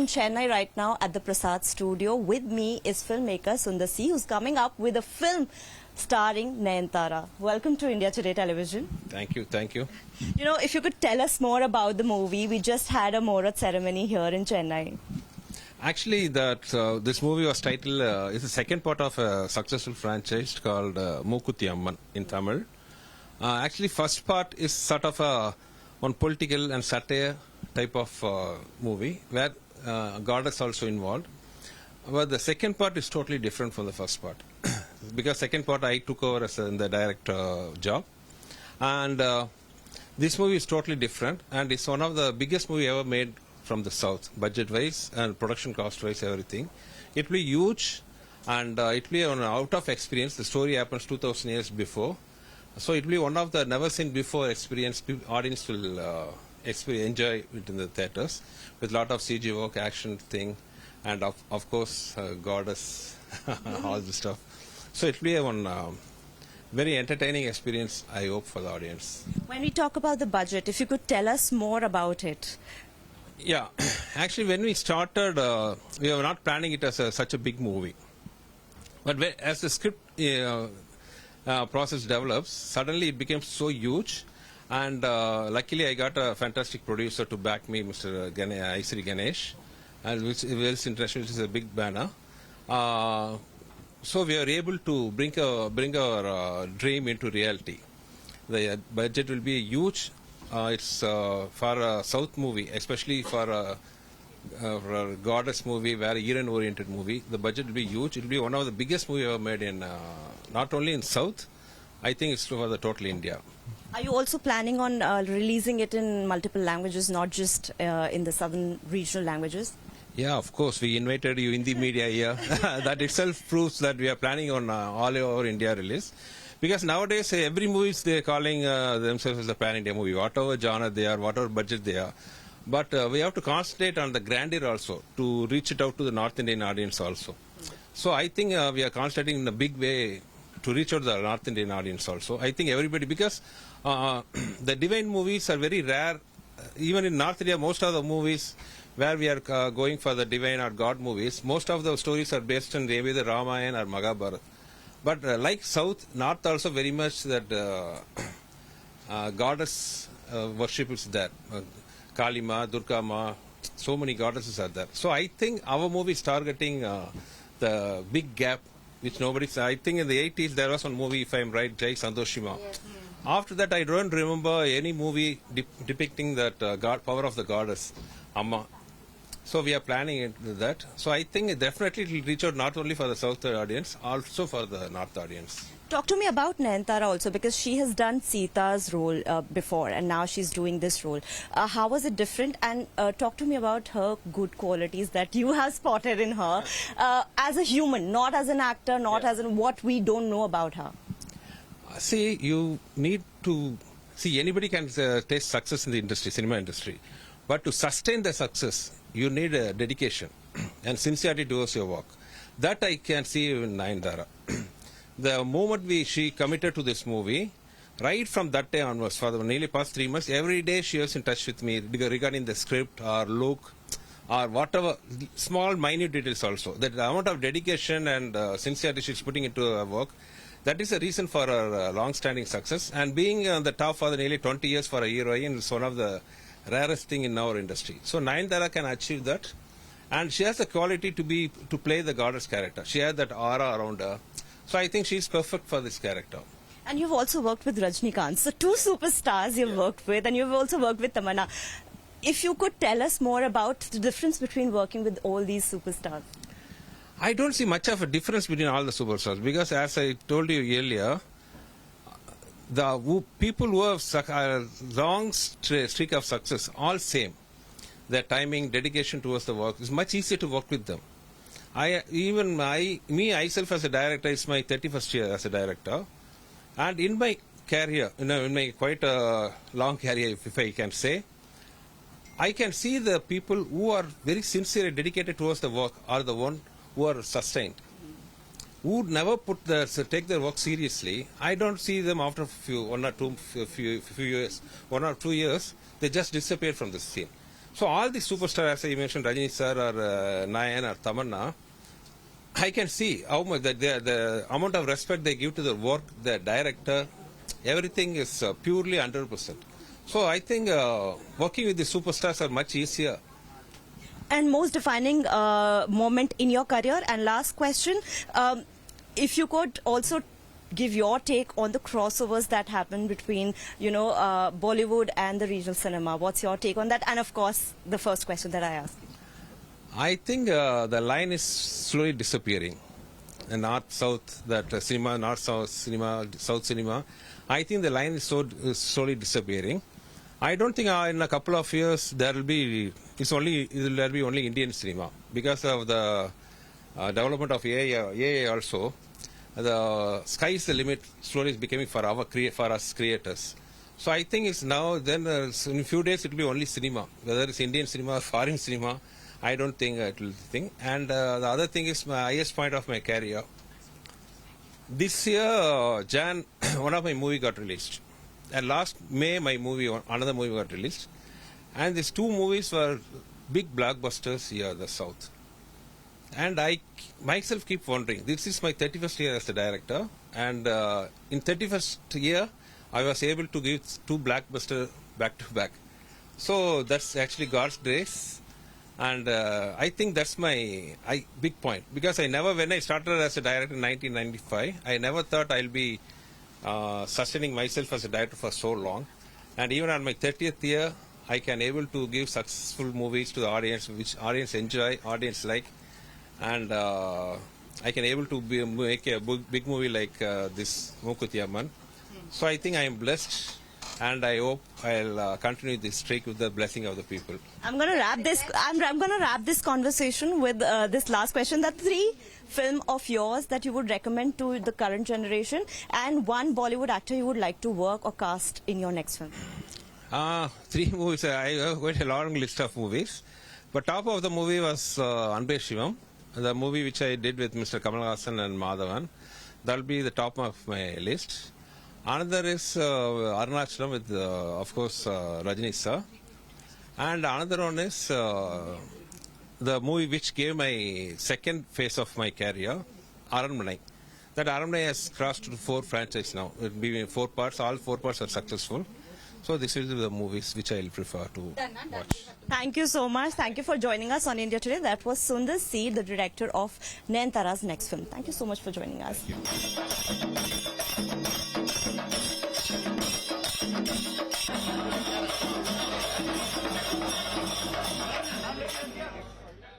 in Chennai right now at the Prasad studio. With me is filmmaker Sundar C, who's coming up with a film starring Nayanthara. Welcome to India Today Television. Thank you, thank you. You know, if you could tell us more about the movie. We just had a mahurat ceremony here in Chennai. Actually, this movie was titled, it's the second part of a successful franchise called Mookuthi Amman in Tamil. Actually, first part is sort of one political and satire type of movie where God is also involved. But the second part is totally different from the first part. Because second part I took over as the director job. And this movie is totally different, and it's one of the biggest movie ever made from the south, budget-wise and production cost-wise, everything. It will be huge, and it will be an out of experience. The story happens 2,000 years before. So it will be one of the never-seen-before experience. Audience will enjoy it in the theatres with a lot of CG work, action thing, and of course, goddess, all the stuff. So it will be one very entertaining experience, I hope, for the audience. When we talk about the budget, if you could tell us more about it. Yeah, actually when we started, we were not planning it as such a big movie. But as the script process develops, suddenly it became so huge. And luckily I got a fantastic producer to back me, Mr. Isri Ganesh, which is a big banner. So we are able to bring our dream into reality. The budget will be huge. It's for a South movie, especially for a goddess movie, very Iran-oriented movie. The budget will be huge. It will be one of the biggest movie ever made in not only in South. I think it's for the total India. Are you also planning on releasing it in multiple languages, not just in the southern regional languages? Yeah, of course. We invited you in the media here. That itself proves that we are planning on all over India release. Because nowadays, every movie they're calling themselves as a pan-India movie, whatever genre they are, whatever budget they are. But we have to concentrate on the grandeur also to reach it out to the North Indian audience also. So I think we are concentrating in a big way to reach out to the North Indian audience also. I think everybody, because the divine movies are very rare. Even in North India, most of the movies where we are going for the divine or God movies, most of the stories are based on maybe the Ramayana or Mahabharata. But like South, North also very much that goddess worship is there. Kali Ma, Durga Ma, so many goddesses are there. So I think our movie is targeting the big gap, which nobody. I think in the 80s there was one movie, if I am right, Jai Sandoshima. Yes. After that, I don't remember any movie depicting that power of the goddess, Amma. So we are planning into that. So I think definitely it will reach out not only for the South audience, also for the North audience. Talk to me about Nayanthara also, because she has done Sita's role before and now she's doing this role. How was it different? And talk to me about her good qualities that you have spotted in her as a human, not as an actor, not as in what we don't know about her. See, you need to see anybody can taste success in the industry, cinema industry, but to sustain the success, you need dedication and sincerity towards your work. That I can see in Nayanthara. The moment she committed to this movie, right from that day onwards, for the nearly past 3 months, every day she was in touch with me regarding the script or look or whatever, small minute details also. That the amount of dedication and sincerity she's putting into her work, that is the reason for her long-standing success. And being on the top for the nearly 20 years for a heroine is one of the rarest thing in our industry. So Nayanthara can achieve that, and she has the quality to play the goddess character. She has that aura around her. So I think she's perfect for this character. And you've also worked with Rajnikant. So two superstars you've worked with, and you've also worked with Tamanna. If you could tell us more about the difference between working with all these superstars. I don't see much of a difference between all the superstars, because as I told you earlier, the people who have a long streak of success, all same. Their timing, dedication towards the work, is much easier to work with them. Myself as a director, it's my 31st year as a director, and in my career, in my quite a long career, if I can say, I can see the people who are very sincere and dedicated towards the work are the one who are sustained. Who never take their work seriously. I don't see them after few years, 1 or 2 years, they just disappear from the scene. So all the superstars, as I mentioned, Rajini sir or Nayan or Tamanna, I can see how much the amount of respect they give to the work, the director, everything is purely 100%. So I think working with the superstars are much easier. And most defining moment in your career? And last question, if you could also give your take on the crossovers that happen between, Bollywood and the regional cinema. What's your take on that? And of course, the first question that I asked. I think the line is slowly disappearing. The north-south, that cinema, north-south cinema, south cinema. I think the line is slowly disappearing. I don't think in a couple of years there will be only Indian cinema because of the development of AI also. The sky is the limit slowly is becoming for us creators. So I think it's now then in a few days it will be only cinema, whether it's Indian cinema or foreign cinema. I don't think it will think. And the other thing is my highest point of my career. This year, Jan, one of my movie got released. And last May, another movie got released. And these two movies were big blockbusters here in the South. And I myself keep wondering, this is my 31st year as a director. And in 31st year, I was able to give two blockbusters back to back. So that's actually God's grace. And I think that's my big point. Because when I started as a director in 1995, I never thought I'll be sustaining myself as a director for so long. And even on my 30th year, I can able to give successful movies to the audience, which audience enjoy, audience like. And I can able to make a big movie like this Mookuthi Amman. So I think I am blessed. And I hope I'll continue this streak with the blessing of the people. I'm going to wrap this. I'm going to wrap this conversation with this last question: the 3 film of yours that you would recommend to the current generation, and one Bollywood actor you would like to work or cast in your next film. 3 movies. I have quite a long list of movies, but top of the movie was Anbe Shivam, the movie which I did with Mr. Kamal Haasan and Madhavan. That'll be the top of my list. Another is Arunachalam with, of course, Rajini sir. And another one is the movie which gave my second phase of my career, Aranmanai. That Aranmanai has crossed to 4 franchises now. It will be 4 parts. All 4 parts are successful. So this will be the movies which I will prefer to watch. Thank you so much. Thank you for joining us on India Today. That was Sundar C, the director of Nayanthara's next film. Thank you so much for joining us.